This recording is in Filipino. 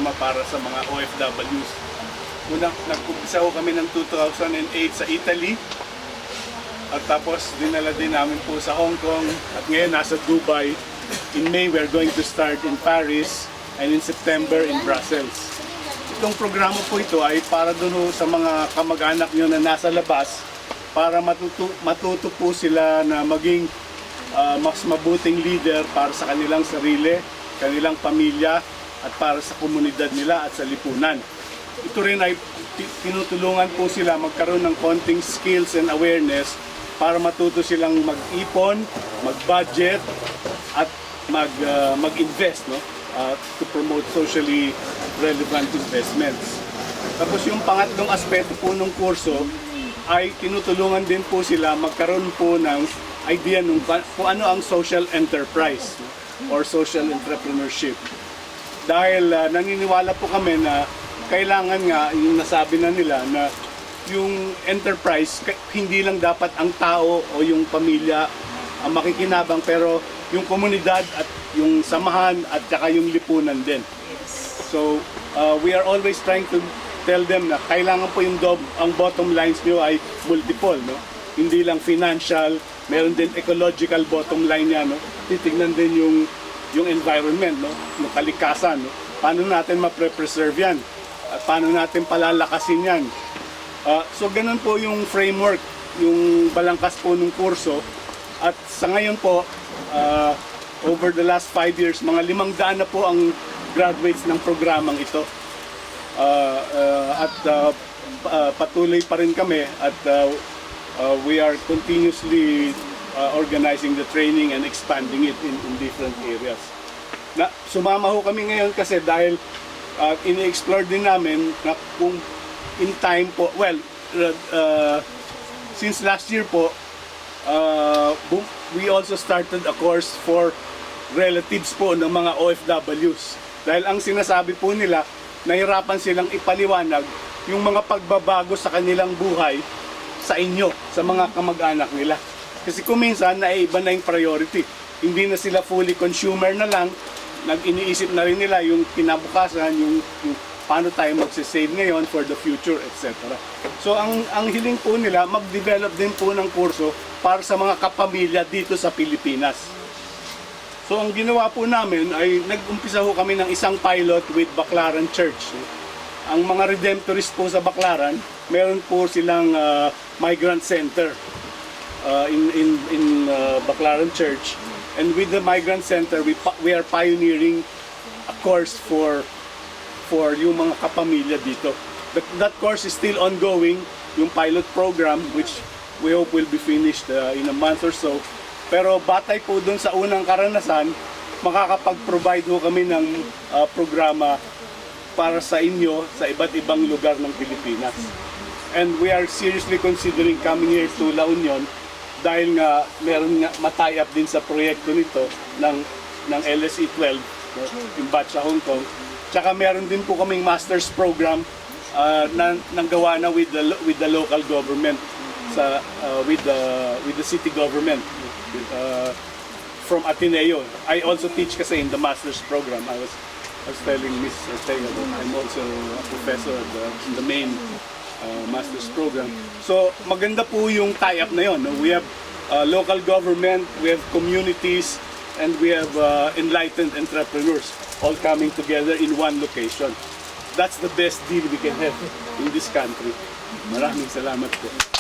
programa para sa mga OFWs. Unang nag-umpisa ko kami ng 2008 sa Italy. At tapos dinala din namin po sa Hong Kong at ngayon nasa Dubai. In May, we're going to start in Paris and in September in Brussels. Itong programa po ito ay para doon sa mga kamag-anak nyo na nasa labas para matuto po sila na maging mas mabuting leader para sa kanilang sarili, kanilang pamilya at para sa komunidad nila at sa lipunan. Ito rin ay tinutulungan po sila magkaroon ng konting skills and awareness para matuto silang mag-ipon, mag-budget at mag-invest, no? To promote socially relevant investments. Tapos yung pangatlong aspeto po ng kurso ay tinutulungan din po sila magkaroon po ng idea kung ano ang social enterprise, no? Or social entrepreneurship. Dahil naniniwala po kami na kailangan nga yung nasabi na nila na yung enterprise, hindi lang dapat ang tao o yung pamilya ang makikinabang, pero yung komunidad at yung samahan at saka yung lipunan din. So, we are always trying to tell them na kailangan po ang bottom lines nyo ay multiple, no? Hindi lang financial, meron din ecological bottom line yan, no? Titignan din yung environment, no? Yung kalikasan, no? Paano natin ma-preserve yan? At paano natin palalakasin yan? So ganun po yung framework, yung balangkas po ng kurso. At sa ngayon po, over the last 5 years, mga 500 na po ang graduates ng programang ito. Patuloy pa rin kami at we are continuously organizing the training and expanding it in different areas. Sumama ho kami ngayon kasi dahil ini-explore din namin na kung in time po, since last year po, we also started a course for relatives po ng mga OFWs. Dahil ang sinasabi po nila, nahirapan silang ipaliwanag yung mga pagbabago sa kanilang buhay sa inyo, sa mga kamag-anak nila. Kasi kung minsan, naiiba na yung priority. Hindi na sila fully consumer na lang, nag-iniisip na rin nila yung kinabukasan, yung paano tayo magsisave ngayon for the future, etc. So ang hiling po nila, mag-develop din po ng kurso para sa mga kapamilya dito sa Pilipinas. So ang ginawa po namin ay nag-umpisa ho kami ng isang pilot with Baclaran Church. Ang mga Redemptorist po sa Baclaran, meron po silang migrant center in Baclaran Church. And with the migrant center, we are pioneering a course for yung mga kapamilya dito. That course is still ongoing, yung pilot program, which we hope will be finished in a month or so. Pero batay po dun sa unang karanasan, makakapag-provide ho kami ng programa para sa inyo sa iba't ibang lugar ng Pilipinas. And we are seriously considering coming here to La Union dahil nga meron nga matie up din sa proyekto nito ng LSE 12, yung batch sa Hong Kong. Tsaka meron din po kaming master's program na nanggawa na with the local government with the city government from Ateneo. I also teach kasi in the master's program. I was telling Miss Ortega that I'm also a professor in the main master's program. So maganda po yung tie-up na yon. No? We have local government, we have communities, and we have enlightened entrepreneurs all coming together in one location. That's the best deal we can have in this country. Maraming salamat po.